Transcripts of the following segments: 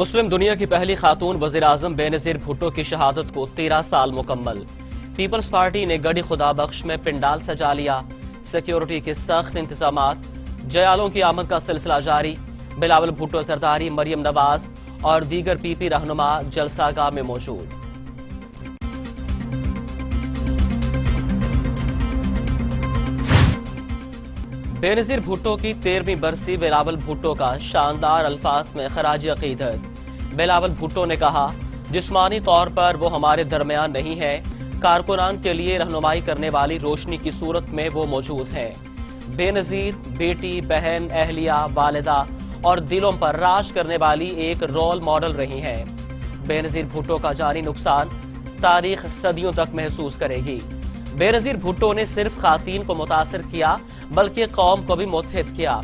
मुस्लिम दुनिया की पहली खातून वज़ीर आज़म बेनज़ीर भुट्टो की शहादत को 13 साल मुकम्मल। पीपल्स पार्टी ने गढ़ी खुदाबख्श में पिंडाल सजा लिया। सिक्योरिटी के सख्त इंतजामात। जयालों की आमद का सिलसिला जारी। बिलावल भुट्टो सरदारी, मरियम नवाज और दीगर पीपी रहनुमा जलसागाह में मौजूद। बेनज़ीर भुट्टो की 13वीं बरसी बिलावल भुट्टो का शानदार अल्फाज में खराज अकीदत। बिलावल भुट्टो ने कहा, जिस्मानी तौर पर वो हमारे दरमियान नहीं है, कारकुनान के लिए रहनुमाई करने वाली रोशनी की सूरत में वो मौजूद है। बेनज़ीर बेटी, बहन, अहलिया, वालिदा और दिलों पर राज करने वाली एक रोल मॉडल रही हैं। बेनज़ीर भुट्टो का जानी नुकसान तारीख सदियों तक महसूस करेगी। बेनज़ीर भुट्टो ने सिर्फ खातीन को मुतासिर किया बल्कि कौम को भी मुत्तहिद किया।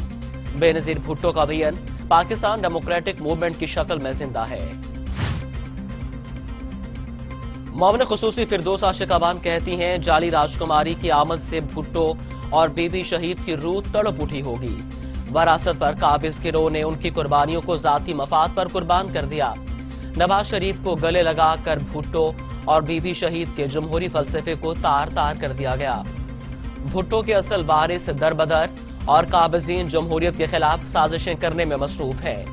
बेनज़ीर भुट्टो का विजन पाकिस्तान डेमोक्रेटिक मूवमेंट की शक्ल में जिंदा है। मोमिन खुसूसी फिरदौस आशिकाबान कहती हैं, जाली राजकुमारी की आमद से भुट्टो और बीबी शहीद की रूह तड़प उठी होगी। वरासत पर काबिज गिरोह ने उनकी कुर्बानियों को जाती मफाद पर कुर्बान कर दिया। नवाज शरीफ को गले लगाकर भुट्टो और बीबी शहीद के जमहूरी फलसफे को तार तार कर दिया गया। भुट्टो के असल वारिस दरबदर और काबिजीन जमहूरियत के खिलाफ साजिशें करने में मसरूफ है।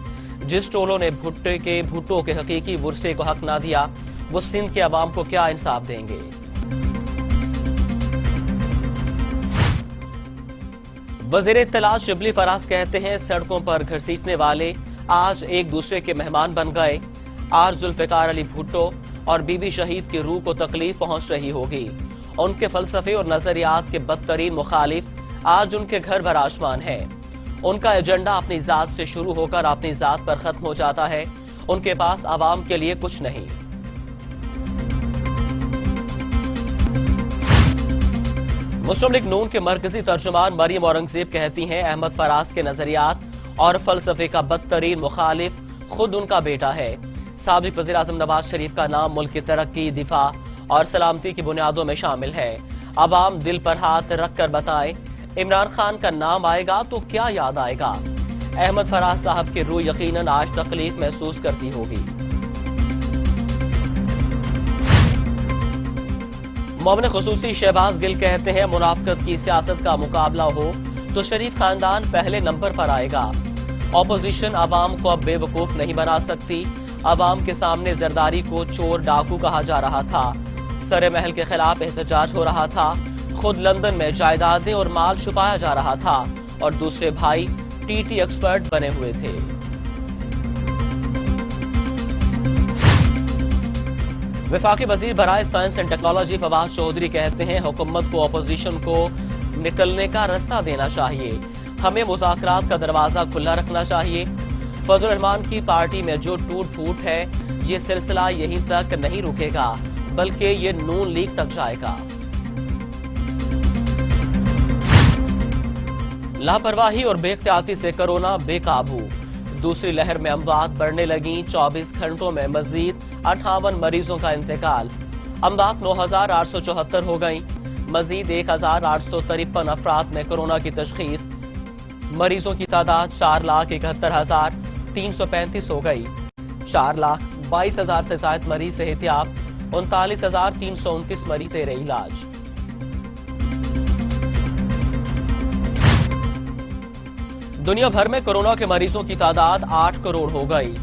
जिस टोलों ने भुट्टो के हकीकी वुरसे को हक ना दिया, वो सिंध के अवाम को क्या इंसाफ देंगे। वज़ीर इत्तलात शिबली फराज कहते हैं, सड़कों पर घसीटने वाले आज एक दूसरे के मेहमान बन गए। आज जुल्फ़िकार अली भुट्टो और बीबी शहीद की रूह को तकलीफ पहुंच रही होगी। उनके फलसफे और नजरियात के बदतरीन मुखालिफ आज उनके घर भर आसमान है। उनका एजेंडा अपनी जात से शुरू होकर अपनी जात पर खत्म हो जाता है। उनके पास आवाम के लिए कुछ नहीं। मुस्लिम लीग नून के मरकजी तर्जुमान मरियम औरंगजेब कहती हैं, अहमद फराज के नजरियात और फलसफे का बदतरीन मुखालिफ खुद उनका बेटा है। साबिक वज़ीर आज़म नवाज शरीफ का नाम मुल्क की तरक्की, दिफा और सलामती की बुनियादों में शामिल है। अवाम दिल पर हाथ रख कर बताएं, इमरान खान का नाम आएगा तो क्या याद आएगा। अहमद फराज साहब की रूह यकीनन आज तकलीफ महसूस करती होगी। मोमिन खुसूसी शहबाज गिल कहते हैं, मुनाफिकत की सियासत का मुकाबला हो तो शरीफ खानदान पहले नंबर पर आएगा। ऑपोजिशन अवाम को अब बेवकूफ नहीं बना सकती। अवाम के सामने जरदारी को चोर डाकू कहा जा रहा था। सरे महल के खिलाफ एहतजाज हो रहा था। खुद लंदन में जायदादें और माल छुपाया जा रहा था और दूसरे भाई टीटी एक्सपर्ट बने हुए थे। वफाकी वजीर बराए science and technology Fawad Chaudhry कहते हैं, हुकूमत को अपोजिशन को निकलने का रास्ता देना चाहिए। हमें मुज़ाकरात का दरवाजा खुला रखना चाहिए। फजल रहमान की पार्टी में जो टूट फूट है, ये सिलसिला यहीं तक नहीं रुकेगा बल्कि ये नून लीग तक जाएगा। लापरवाही और बेख्तियाती से कोरोना बेकाबू। दूसरी लहर में अमवात बढ़ने लगी। 24 घंटों में मजीद 58 मरीजों का इंतकाल। अमवात 9,874 हो गई। मजीद 1,853 अफराद में कोरोना की तशखीस। मरीजों की तादाद 4,71,335 हो गई। 4,22,000 से ज्यादा मरीज सेहतियाब। 39,329 मरीज से रहे इलाज। दुनिया भर में कोरोना के मरीजों की तादाद 8 करोड़ हो गई।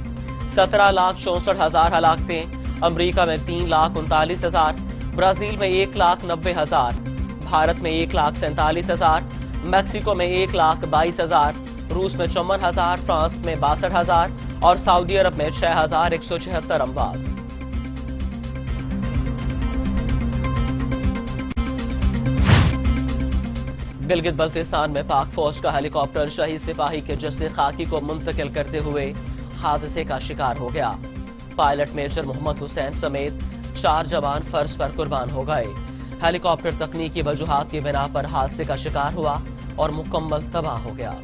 17,64,000 हलाकतें। अमरीका में 3,39,000, ब्राजील में 1,90,000, भारत में 1,47,000, मैक्सिको में 1,22,000, रूस में 54,000, फ्रांस में 62,000 और सऊदी अरब में 6,176 अमवात। गिलगित बल्तिस्तान में पाक फौज का हेलीकॉप्टर शहीद सिपाही के जस्ते खाकी को मुंतकिल करते हुए हादसे का शिकार हो गया। पायलट मेजर मोहम्मद हुसैन समेत 4 जवान फर्ज पर कुर्बान हो गए। हेलीकॉप्टर तकनीकी वजूहात की बिना पर हादसे का शिकार हुआ और मुकम्मल तबाह हो गया।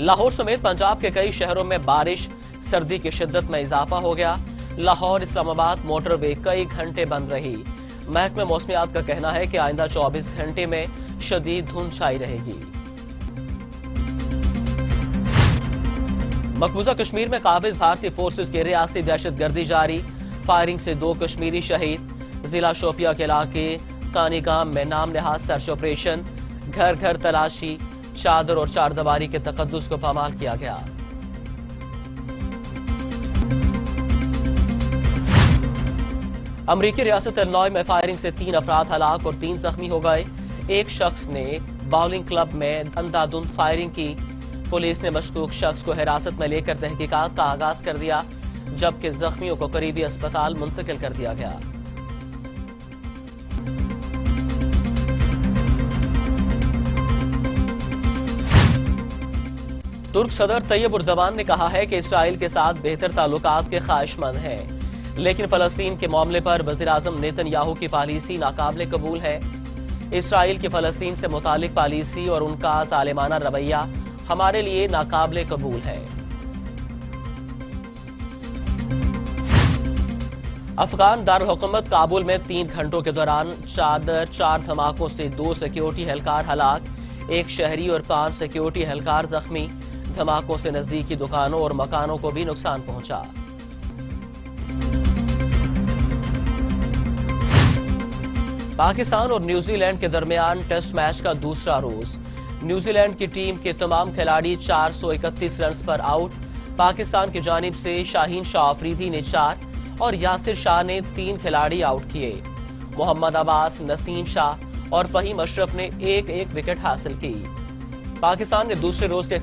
लाहौर समेत पंजाब के कई शहरों में बारिश, सर्दी की शिद्दत में इजाफा हो गया। लाहौर इस्लामाबाद मोटरवे कई घंटे बंद रही। महकमे मौसमियात का कहना है कि आइंदा 24 घंटे में शदीद धुंध छाई रहेगी। मकबूजा कश्मीर में काबिज भारतीय फोर्सेस की रियासती दहशत गर्दी जारी, फायरिंग से 2 कश्मीरी शहीद। जिला शोपिया के इलाके कानीगाम में नाम नहाज सर्च ऑपरेशन, घर घर तलाशी, चादर और चारदीवारी के तकद्दुस को पामाल किया गया। अमरीकी रियासत इलिनॉय में फायरिंग से 3 अफराद हलाक और 3 जख्मी हो गए। एक शख्स ने बाउलिंग क्लब में अंधाधुंध फायरिंग की। पुलिस ने मशकूक शख्स को हिरासत में लेकर तहकीकात का आगाज कर दिया, जबकि जख्मियों को करीबी अस्पताल मुंतकिल कर दिया गया। तुर्क सदर तैयब उर्दवान ने कहा है कि इसराइल के साथ बेहतर ताल्लुकात के ख्वाहिशमंद हैं, लेकिन फलस्तीन के मामले पर वज़ीर-ए-आज़म नेतन्याहू की पॉलिसी नाकाबिले कबूल है। इसराइल की फलस्तीन से मुतालिक पॉलिसी और उनका जालिमाना रवैया हमारे लिए नाकाबिले कबूल है। अफगान दारुल हुकूमत काबुल में 3 घंटों के दौरान 4 धमाकों से 2 सिक्योरिटी एहलकार हलाक, 1 शहरी और 5 सिक्योरिटी एहलकार जख्मी। धमाकों से नजदीकी दुकानों और मकानों को भी नुकसान पहुंचा। पाकिस्तान और न्यूजीलैंड के दरमियान टेस्ट मैच का दूसरा रोज। न्यूजीलैंड की टीम के तमाम खिलाड़ी 431 रन पर आउट। पाकिस्तान की जानिब से शाहीन शाह अफरीदी ने 4 और यासिर शाह ने 3 खिलाड़ी आउट किए। मोहम्मद अब्बास, नसीम शाह और फहीम अशरफ ने 1-1 विकेट हासिल की। पाकिस्तान ने दूसरे रोज के